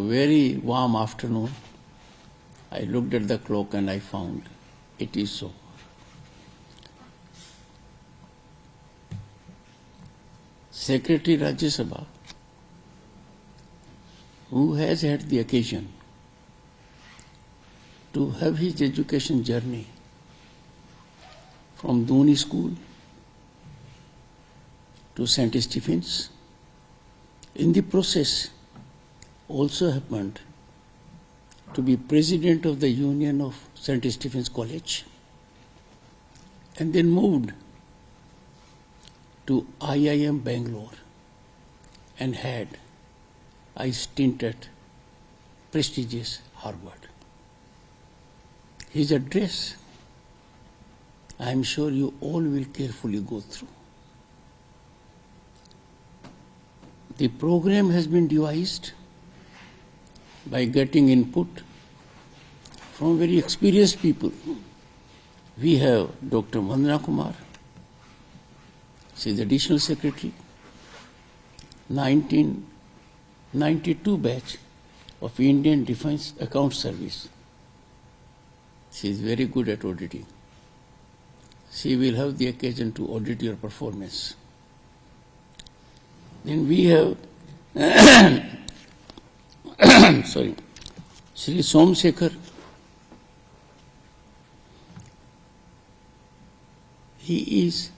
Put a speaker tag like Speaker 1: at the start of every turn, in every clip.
Speaker 1: very warm afternoon, I looked at the clock and I found it is so. Secretary Rajya Sabha, who has had the occasion to have his education journey from Dooney School to St. Stephen's, in the process also happened to be president of the Union of St. Stephen's College, and then moved to IIM Bangalore and had a stint at prestigious Harvard. His address, I am sure you all will carefully go through. The program has been devised by getting input from very experienced people. We have Dr. Vandana Kumar, she is Additional Secretary, 1992 batch of Indian Defence Account Service. She is very good at auditing. She will have the occasion to audit your performance. Then we have Shri Somsekhar. He is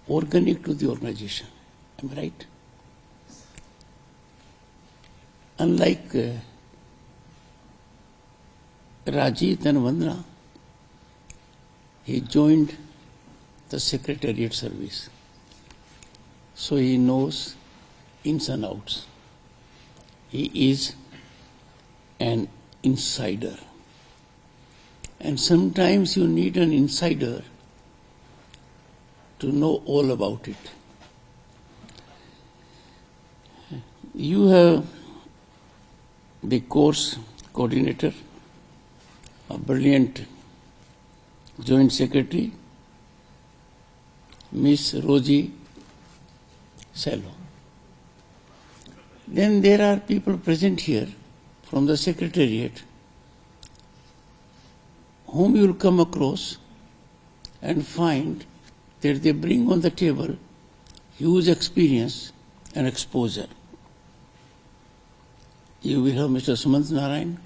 Speaker 1: organic to the organization. Am I right? Unlike Rajit and Vandana, he joined the Secretariat service. So he knows ins and outs. He is an insider. And sometimes you need an insider to know all about it. You have the course coordinator, a brilliant Joint Secretary, Miss Rosie Sello. Then there are people present here from the Secretariat whom you will come across and find that they bring on the table huge experience and exposure. You will have Mr. Sumant Narayan.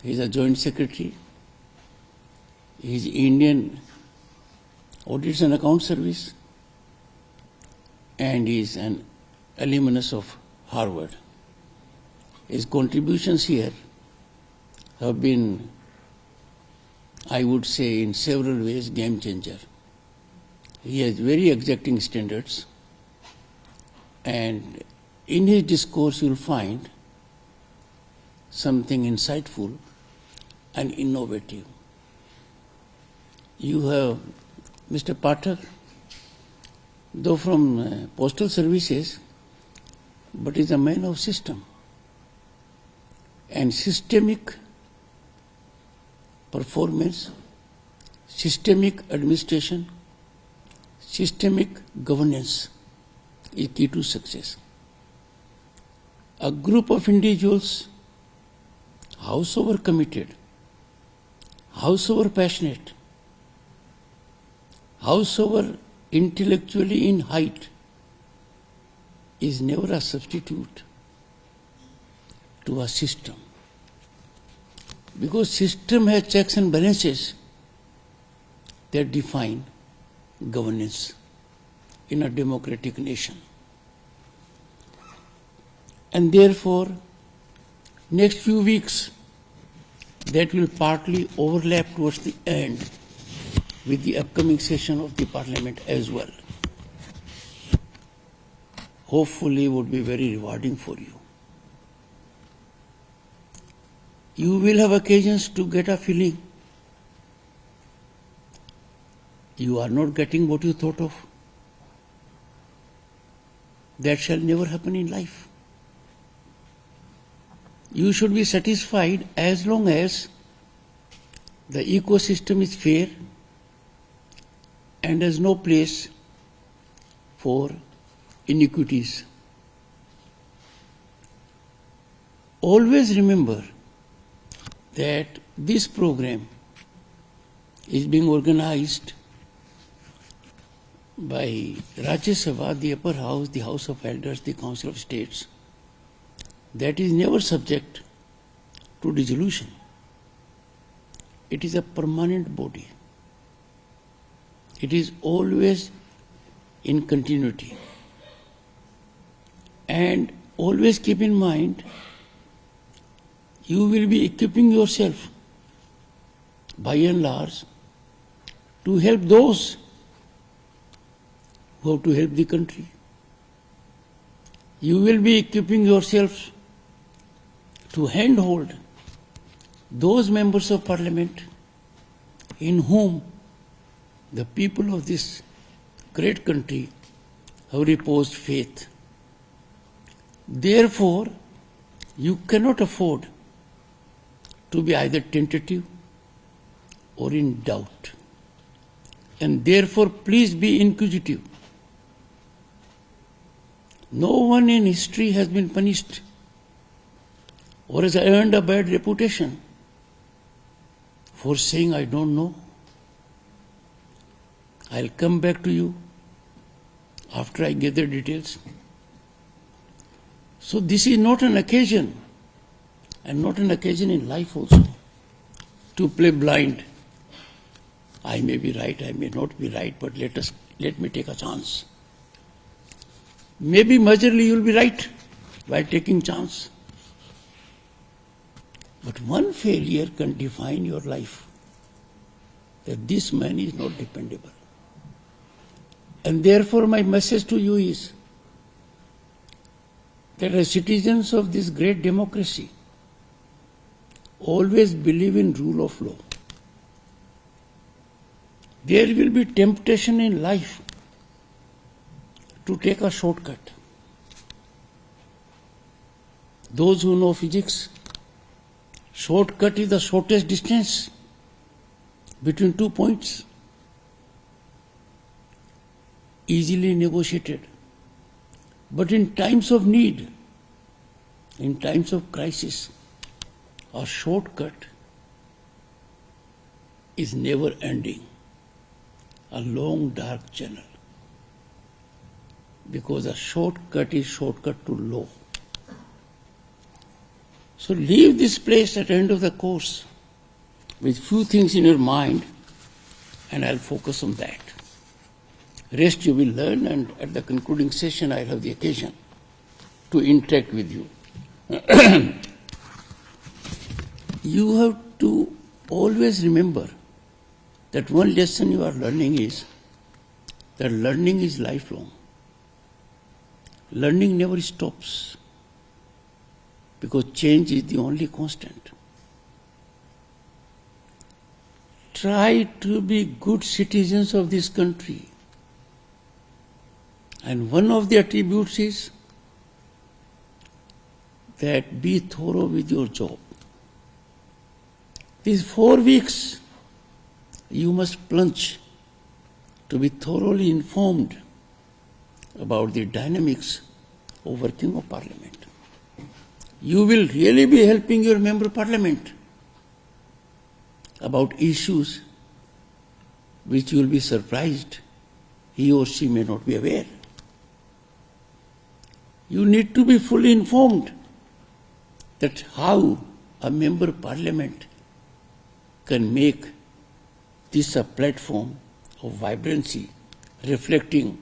Speaker 1: He is a Joint Secretary. He is Indian Audits and Account Service, and he is an alumnus of Harvard. His contributions here have been, I would say, in several ways, game changer. He has very exacting standards, and in his discourse you will find something insightful and innovative. You have Mr. Pathak, though from postal services, but is a man of system and systemic performance, systemic administration, systemic governance is key to success. A group of individuals, howsoever committed, howsoever passionate, howsoever intellectually in height, is never a substitute to a system. Because system has checks and balances that define governance in a democratic nation. And therefore, next few weeks, that will partly overlap towards the end with the upcoming session of the Parliament as well. Hopefully would be very rewarding for you. You will have occasions to get a feeling you are not getting what you thought of. That shall never happen in life. You should be satisfied as long as the ecosystem is fair and has no place for iniquities. always remember that this program is being organized by Rajya Sabha, the upper house, the House of Elders, the Council of States. That is never subject to dissolution. It is a permanent body. It is always in continuity. And always keep in mind, you will be equipping yourself by and large to help those who have to help the country. You will be equipping yourself to handhold those members of parliament in whom the people of this great country have reposed faith. Therefore, you cannot afford to be either tentative or in doubt. And therefore, please be inquisitive. No one in history has been punished or has earned a bad reputation for saying, I don't know. I'll come back to you after I get the details. So this is not an occasion, and not an occasion in life also, to play blind. I may be right, I may not be right, but let me take a chance. Maybe majorly you'll be right by taking chance. But one failure can define your life, that this man is not dependable. And therefore my message to you is that as citizens of this great democracy, always believe in rule of law. There will be temptation in life to take a shortcut. Those who know physics, shortcut is the shortest distance between 2 points, easily negotiated. But in times of need, in times of crisis, a shortcut is never ending, a long dark channel, because a shortcut is shortcut to law. So leave this place at the end of the course with few things in your mind, and I'll focus on that. Rest you will learn, and at the concluding session I'll have the occasion to interact with you. You have to always remember that one lesson you are learning is that learning is lifelong. Learning never stops, because change is the only constant. Try to be good citizens of this country. And one of the attributes is that be thorough with your job. These 4 weeks, you must plunge to be thoroughly informed about the dynamics of working of Parliament. You will really be helping your member of Parliament about issues which you will be surprised he or she may not be aware. You need to be fully informed that how a member of Parliament can make this a platform of vibrancy, reflecting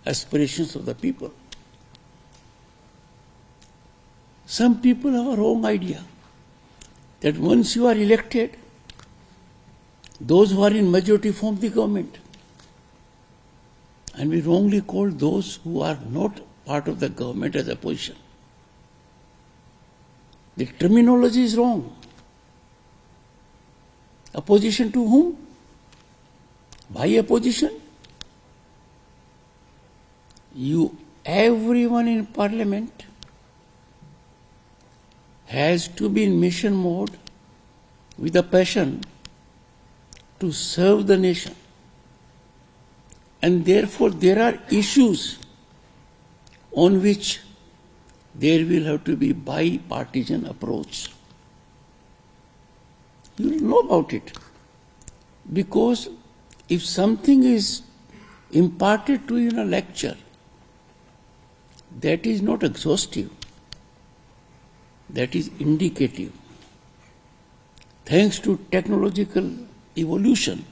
Speaker 1: aspirations of the people. Some people have a wrong idea that once you are elected, those who are in majority form the government. And we wrongly call those who are not part of the government as opposition. The terminology is wrong. Opposition to whom? Why opposition? Everyone in Parliament has to be in mission mode with a passion to serve the nation. And therefore there are issues on which there will have to be bipartisan approach. You will know about it. Because if something is imparted to you in a lecture, that is not exhaustive, that is indicative. Thanks to technological evolution,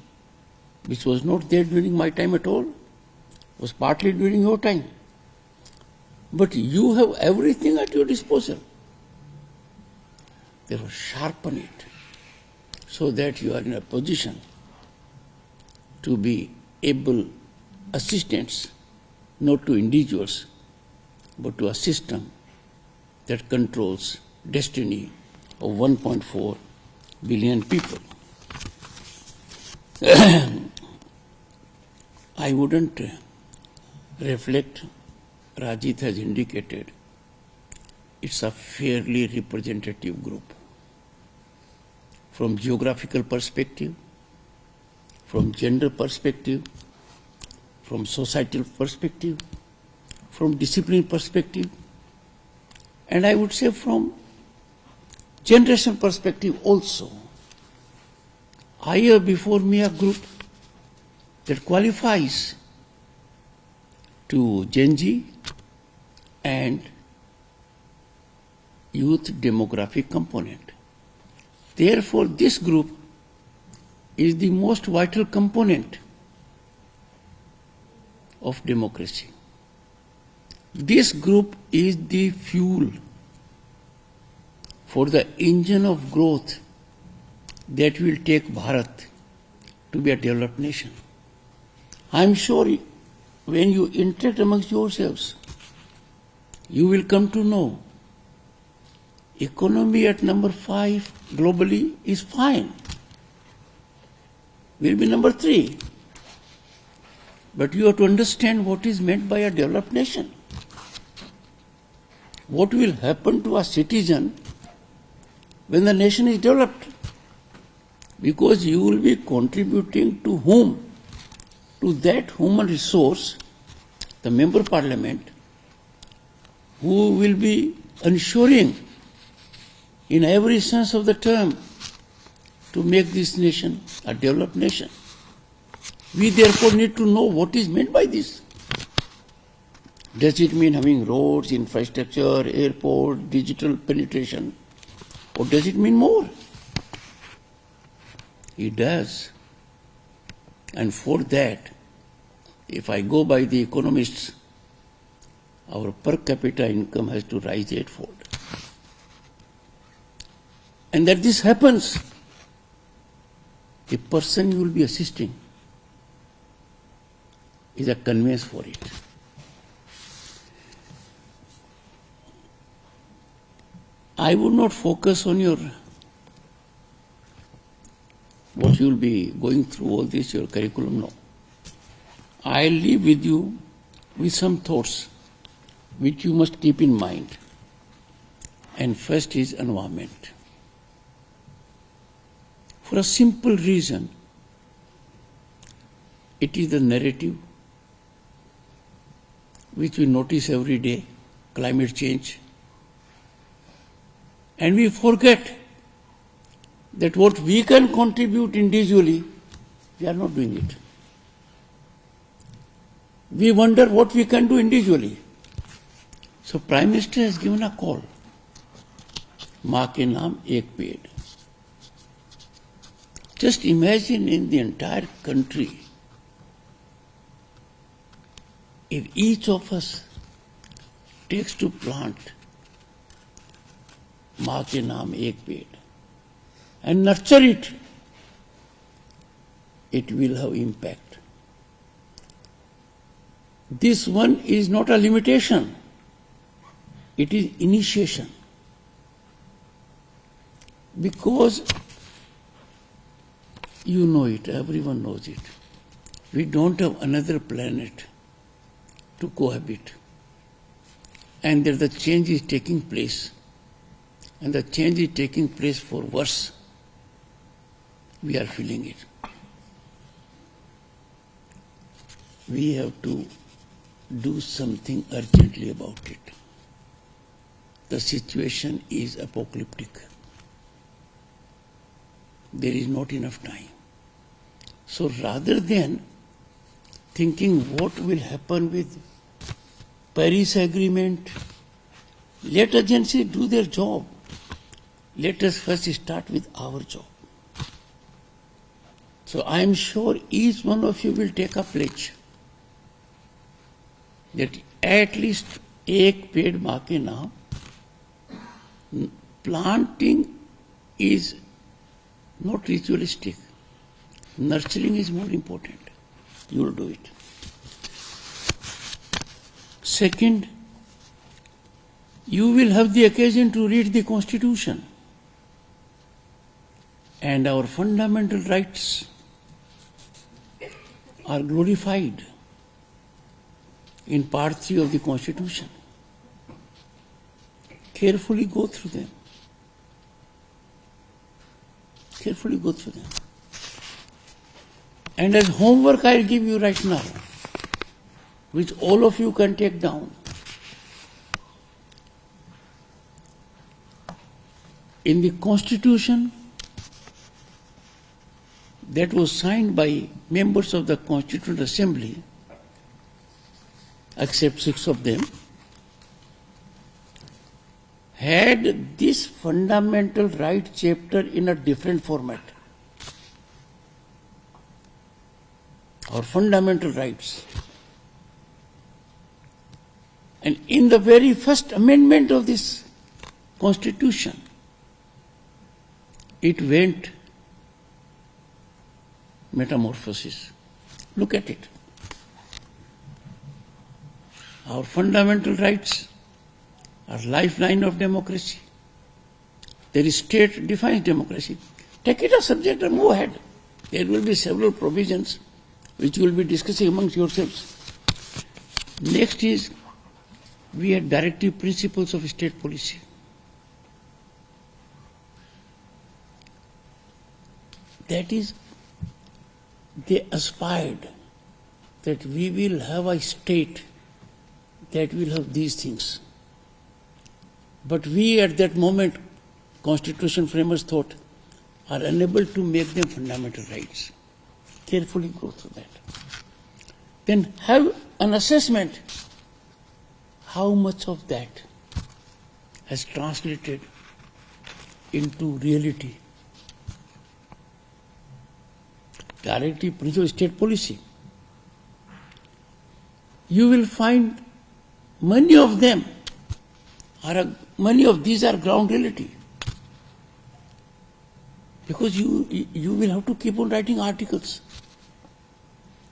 Speaker 1: which was not there during my time at all, was partly during your time. But you have everything at your disposal. Therefore, sharpen it so that you are in a position to be able assistants, not to individuals, but to a system that controls destiny of 1.4 billion people. I wouldn't reflect, Rajit has indicated, it's a fairly representative group. From geographical perspective, from gender perspective, from societal perspective, from discipline perspective, and I would say from generation perspective also. I have before me a group that qualifies to Gen Z and youth demographic component. Therefore, this group is the most vital component of democracy. This group is the fuel for the engine of growth that will take Bharat to be a developed nation. I am sure when you interact amongst yourselves, you will come to know economy at number 5 globally is fine. Will be number 3. But you have to understand what is meant by a developed nation. What will happen to a citizen when the nation is developed? Because you will be contributing to whom? To that human resource, the member parliament, who will be ensuring in every sense of the term to make this nation a developed nation. We therefore need to know what is meant by this. Does it mean having roads, infrastructure, airport, digital penetration, or does it mean more? It does. And for that, if I go by the economists, our per capita income has to rise 8-fold. And that this happens, the person you will be assisting is a conveyance for it. I would not focus on what you will be going through all this, your curriculum, no. I'll leave with you with some thoughts which you must keep in mind. And first is environment. For a simple reason, it is the narrative which we notice every day, climate change. And we forget that what we can contribute individually, we are not doing it. We wonder what we can do individually. So Prime Minister has given a call. माँ के नाम एक पेड़. Just imagine in the entire country, if each of us takes to plant माँ के नाम एक पेड़ and nurture it, it will have impact. This one is not a limitation, it is initiation. Because you know it, everyone knows it. We don't have another planet to cohabit. And that the change is taking place. And the change is taking place for worse. We are feeling it. We have to do something urgently about it. the situation is apocalyptic. There is not enough time. So rather than thinking what will happen with Paris Agreement, let agencies do their job. Let us first start with our job. So I am sure each one of you will take a pledge that at least एक पेड़ बाके now. Planting is not ritualistic. Nurturing is more important. You will do it. Second, you will have the occasion to read the Constitution and our fundamental rights are glorified in Part 3 of the Constitution. Carefully go through them. Carefully go through them. And as homework I'll give you right now, which all of you can take down. In the Constitution that was signed by members of the Constituent Assembly, except 6 of them, had this fundamental right chapter in a different format. Our fundamental rights. And in the very first amendment of this Constitution, it went metamorphosis. Look at it. Our fundamental rights are lifeline of democracy. Their state defines democracy. Take it as subject and move ahead. There will be several provisions which you will be discussing amongst yourselves. Next is, we had directive principles of state policy. That is, they aspired that we will have a state that will have these things. But we at that moment, Constitution framers thought, are unable to make them fundamental rights. Carefully go through that. Then have an assessment how much of that has translated into reality. Directive principle of state policy. You will find many of them many of these are ground reality. Because you will have to keep on writing articles.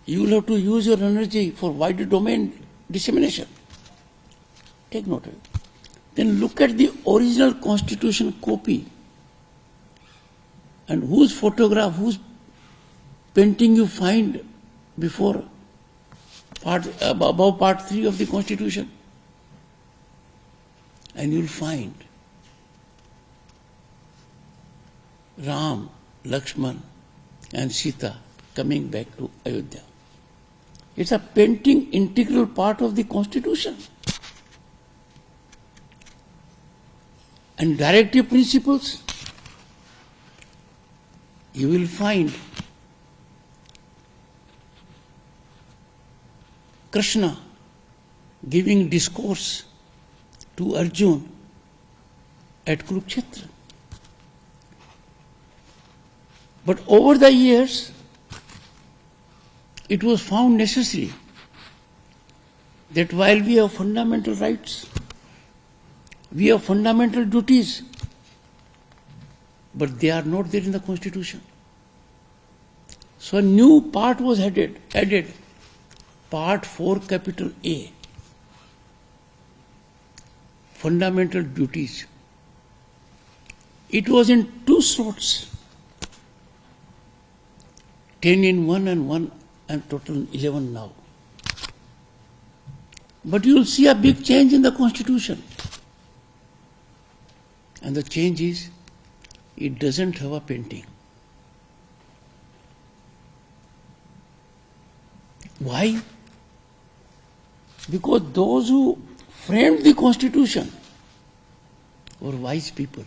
Speaker 1: You will have to use your energy for wider domain dissemination. Take note of it. Then look at the original Constitution copy and whose photograph, whose painting you find before above Part 3 of the Constitution. And you will find Ram, Lakshman and Sita coming back to Ayodhya. It's a painting integral part of the Constitution. And directive principles, you will find Krishna giving discourse to Arjun at Kurukshetra. But over the years, it was found necessary that while we have fundamental rights, we have fundamental duties, but they are not there in the Constitution. So a new part was added, Part 4, capital A, fundamental duties. It was in 2 sorts, 10 in one and one, and total 11 now. But you will see a big change in the Constitution. And the change is, it doesn't have a painting. Why? Because those who framed the Constitution were wise people.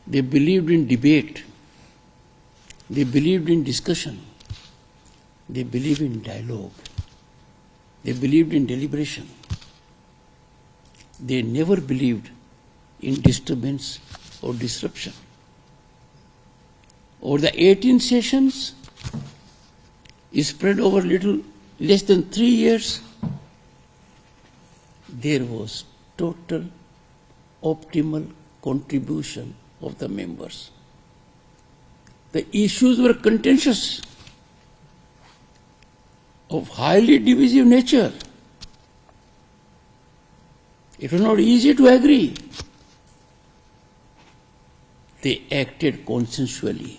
Speaker 1: They believed in debate. They believed in discussion. They believed in dialogue. They believed in deliberation. They never believed in disturbance or disruption. Over the 18 sessions, spread over little less than 3 years, there was total optimal contribution of the members. The issues were contentious, of highly divisive nature. It was not easy to agree. They acted consensually.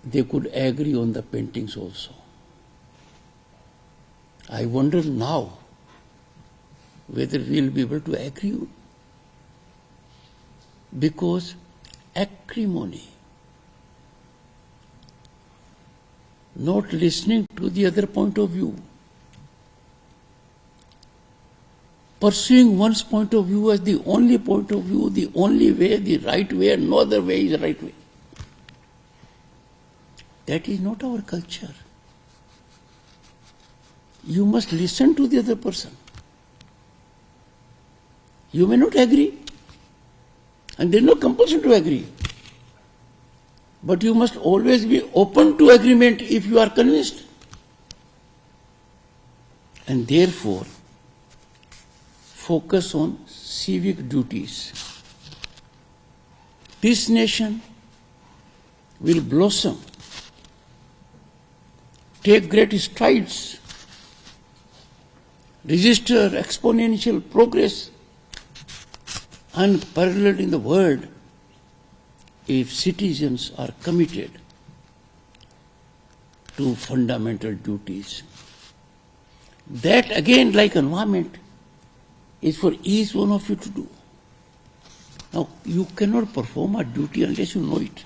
Speaker 1: They could agree on the paintings also. I wonder now whether we will be able to agree, because acrimony, not listening to the other point of view, pursuing one's point of view as the only point of view, the only way, the right way, and no other way is the right way. That is not our culture. You must listen to the other person. You may not agree, and there is no compulsion to agree. But you must always be open to agreement if you are convinced. And therefore, focus on civic duties. This nation will blossom, take great strides, register exponential progress unparalleled in the world if citizens are committed to fundamental duties. That again, like environment, is for each one of you to do. Now, you cannot perform a duty unless you know it.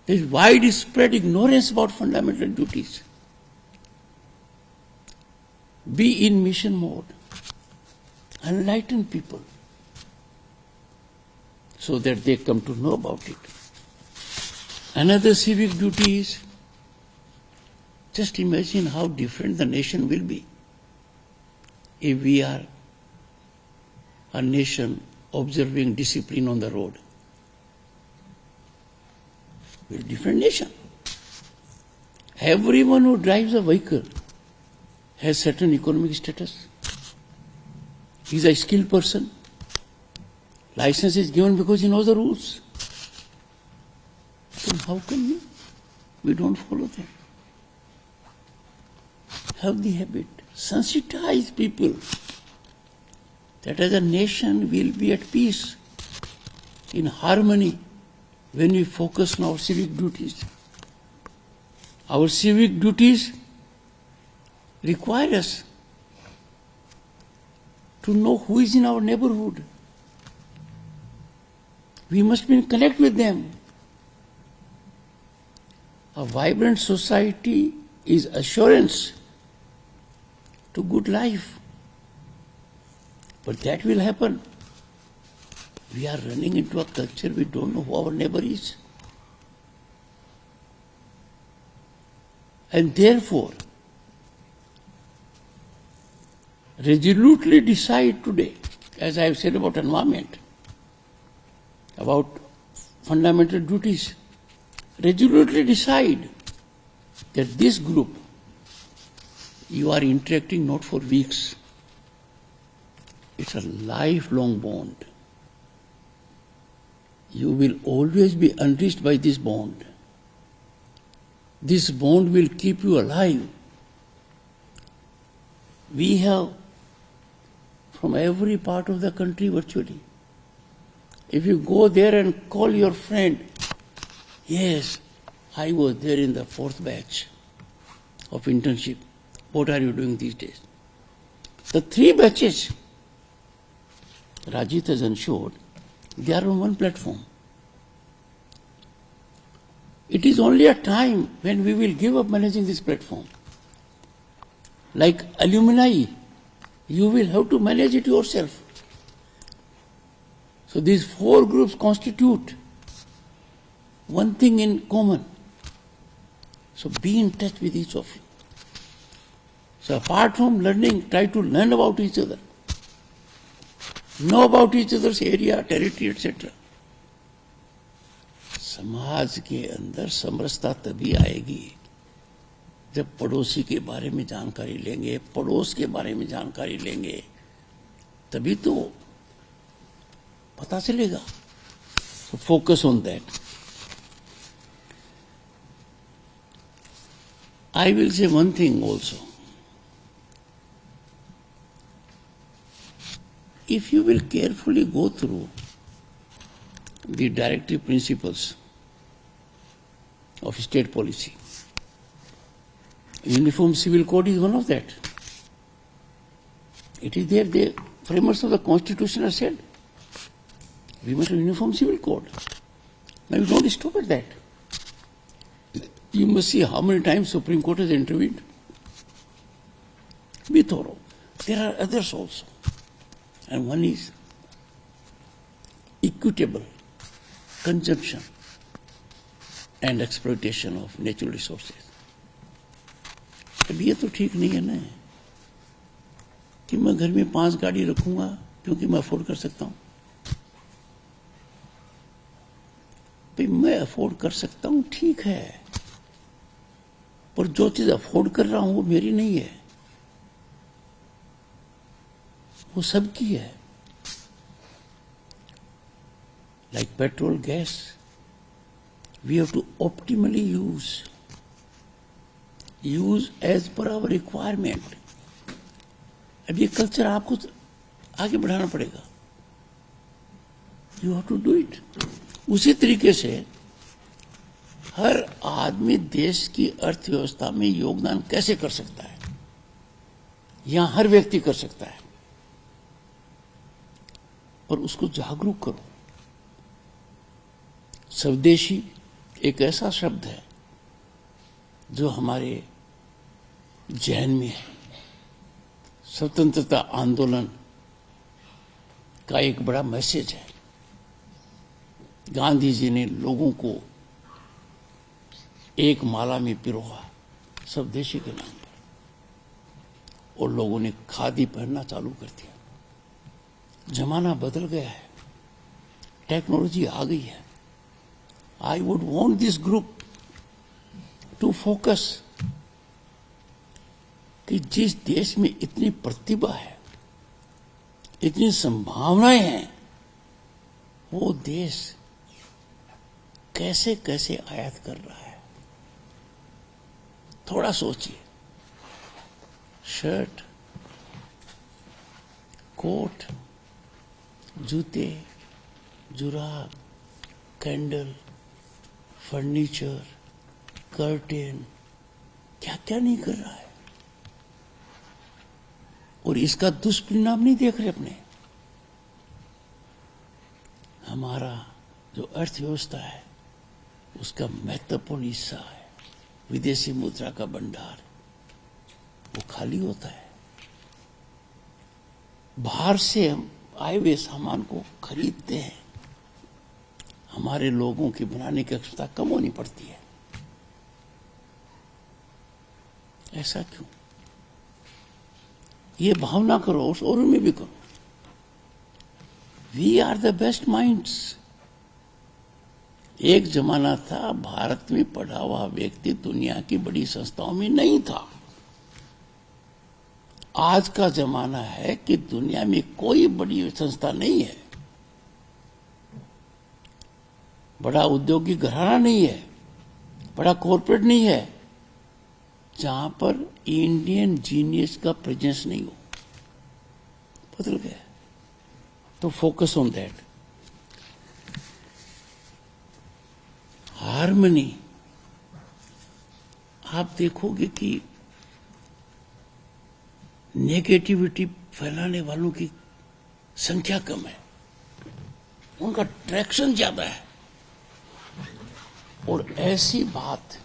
Speaker 1: There is widespread ignorance about fundamental duties. Be in mission mode. Enlighten people so that they come to know about it. Another civic duty is, just imagine how different the nation will be if we are a nation observing discipline on the road. We're a different nation. Everyone who drives a vehicle has certain economic status. He's a skilled person. License is given because he knows the rules. So how can we don't follow them? Have the habit. Sensitize people that as a nation we'll be at peace, in harmony, when we focus on our civic duties. Our civic duties require us to know who is in our neighborhood. We must be in connect with them. A vibrant society is assurance to good life. But that will happen. We are running into a culture, we don't know who our neighbor is. And therefore, resolutely decide today, as I have said about environment, about fundamental duties, resolutely decide that this group, you are interacting not for weeks. It's a lifelong bond. You will always be enriched by this bond. This bond will keep you alive. We have from every part of the country virtually. If you go there and call your friend, yes, I was there in the 4th batch of internship. What are you doing these days? The 3 batches, Rajit has ensured, they are on one platform. It is only a time when we will give up managing this platform. like alumni, you will have to manage it yourself. So these four groups constitute one thing in common. So be in touch with each of you. So apart from learning, try to learn about each other. Know about each other's area, territory, etc. समाज के अंदर समरसता तभी आएगी जब पड़ोसी के बारे में जानकारी लेंगे, पड़ोस के बारे में जानकारी लेंगे, तभी तो पता चलेगा. So focus on that. I will say one thing also. If you will carefully go through the directive principles of state policy, Uniform Civil Code is one of that. It is there. The framers of the Constitution have said we must have Uniform Civil Code. Now you don't stop at that. You must see how many times Supreme Court has intervened. Be thorough. There are others also. And one is equitable consumption and exploitation of natural resources. अब ये तो ठीक नहीं है ना कि मैं घर में 5 गाड़ी रखूंगा क्योंकि मैं अफोर्ड कर सकता हूं. भाई मैं अफोर्ड कर सकता हूं, ठीक है, पर जो चीज अफोर्ड कर रहा हूं वो मेरी नहीं है, वो सबकी है. Like petrol, gas, we have to optimally use as per our requirement. अब ये कल्चर आपको आगे बढ़ाना पड़ेगा. You have to do it. उसी तरीके से हर आदमी देश की अर्थव्यवस्था में योगदान कैसे कर सकता है, यहां हर व्यक्ति कर सकता है, और उसको जागरूक करो. स्वदेशी एक ऐसा शब्द है जो हमारे जैन में है. स्वतंत्रता आंदोलन का एक बड़ा मैसेज है. गांधी जी ने लोगों को एक माला में पिरोहा स्वदेशी के नाम पर, और लोगों ने खादी पहनना चालू कर दिया. जमाना बदल गया है, टेक्नोलॉजी आ गई है. I would want this group to focus कि जिस देश में इतनी प्रतिभा है, इतनी संभावनाएं हैं, वो देश कैसे कैसे आयात कर रहा है. थोड़ा सोचिए. शर्ट, कोट, जूते, जुराब, कैंडल, फर्नीचर, कर्टेन, क्या क्या नहीं कर रहा है. और इसका दुष्परिणाम नहीं देख रहे अपने. हमारा जो अर्थव्यवस्था है उसका महत्वपूर्ण हिस्सा है विदेशी मुद्रा का भंडार, वो खाली होता है. बाहर से हम आए हुए सामान को खरीदते हैं. हमारे लोगों की बनाने की क्षमता कम होनी पड़ती है. ऐसा क्यों? ये भावना करो, उस और में भी करो. We are the best minds. एक जमाना था भारत में पढ़ा हुआ व्यक्ति दुनिया की बड़ी संस्थाओं में नहीं था. आज का जमाना है कि दुनिया में कोई बड़ी संस्था नहीं है, बड़ा औद्योगिक घराना नहीं है, बड़ा कॉर्पोरेट नहीं है, जहां पर इंडियन जीनियस का प्रेजेंस नहीं हो. बदल गया. तो फोकस ऑन दैट. हार्मनी, आप देखोगे कि नेगेटिविटी फैलाने वालों की संख्या कम है, उनका ट्रैक्शन ज्यादा है. और ऐसी बात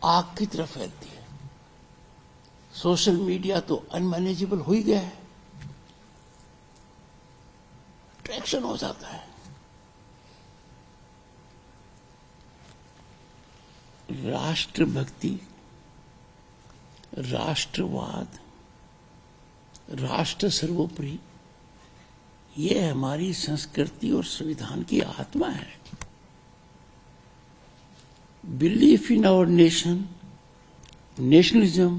Speaker 1: आग की तरफ फैलती है. सोशल मीडिया तो अनमैनेजेबल हो ही गया है, ट्रैक्शन हो जाता है। राष्ट्रभक्ति, राष्ट्रवाद, राष्ट्र सर्वोपरि, ये हमारी संस्कृति और संविधान की आत्मा है। Belief in our nation, nationalism,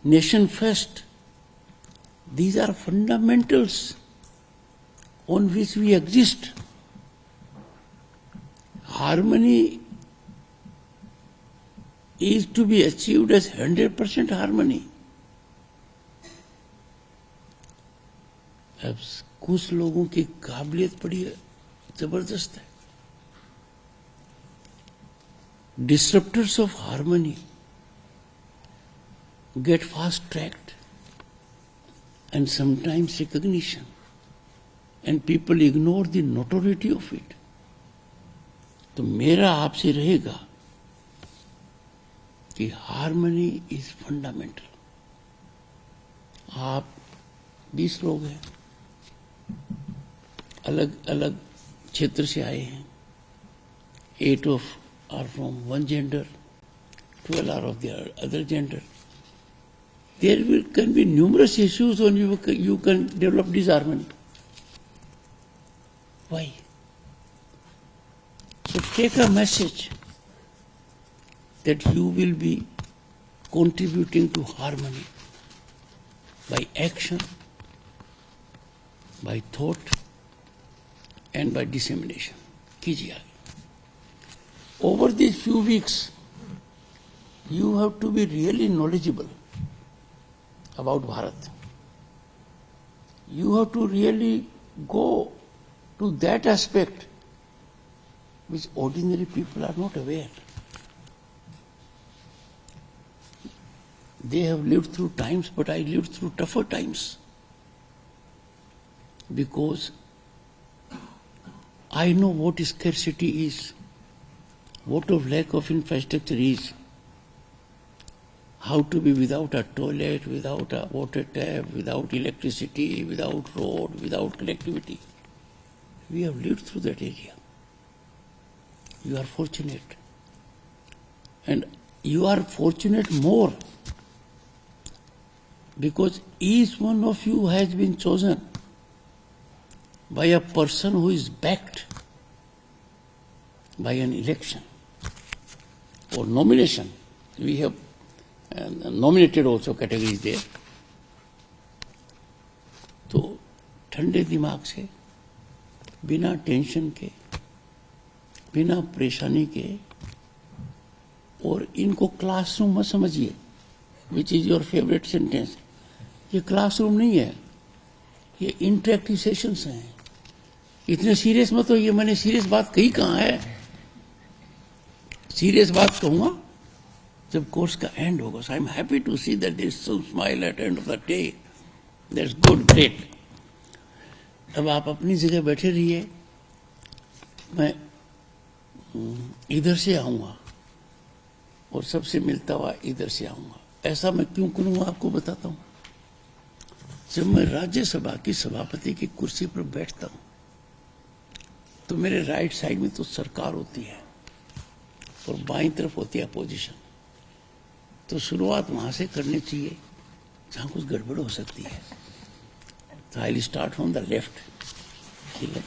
Speaker 1: nation first, these are fundamentals on which we exist. Harmony is to be achieved as 100% harmony. अब कुछ लोगों की काबिलियत बड़ी जबरदस्त है। Disruptors of harmony get fast-tracked and sometimes recognition, and people ignore the notoriety of it. तो मेरा आपसे रहेगा कि हार्मनी इज फंडामेंटल। आप 20 लोग हैं, अलग अलग क्षेत्र से आए हैं। 8 of are from one gender, 12 are of the other gender. There can be numerous issues on you can develop disharmony. Why? So take a message that you will be contributing to harmony by action, by thought, and by dissemination. कीजिए आगे। Over these few weeks, you have to be really knowledgeable about Bharat. You have to really go to that aspect which ordinary people are not aware. They have lived through times, but I lived through tougher times. Because I know what scarcity is, what of lack of infrastructure is, how to be without a toilet, without a water tap, without electricity, without road, without connectivity. We have lived through that area. You are fortunate. And you are fortunate more because each one of you has been chosen by a person who is backed by an election or nomination. We have nominated also categories there. तो ठंडे दिमाग से, बिना tension के, बिना परेशानी के, और इनको क्लासरूम मत समझिए, which is your favourite sentence. ये क्लासरूम नहीं है, ये इंटरेक्टिव सेशंस हैं। इतने सीरियस मत हो, ये मैंने सीरियस बात कही कहाँ है? सीरियस बात कहूँगा जब कोर्स का एंड होगा। So I am happy to see that there is some smile at end of the day. That's good, great. अब आप अपनी जगह बैठे रहिए, मैं इधर से आऊँगा और सबसे मिलता हुआ इधर से आऊँगा। ऐसा मैं क्यों करूँगा आपको बताता हूँ। जब मैं राज्यसभा की सभापति की कुर्सी पर बैठता हूँ तो मेरे राइट साइड में तो सरकार होती है और बाईं तरफ होती है अपोजिशन। तो शुरुआत वहां से करनी चाहिए जहां कुछ गड़बड़ हो सकती है। तो I will start from the left. ठीक है।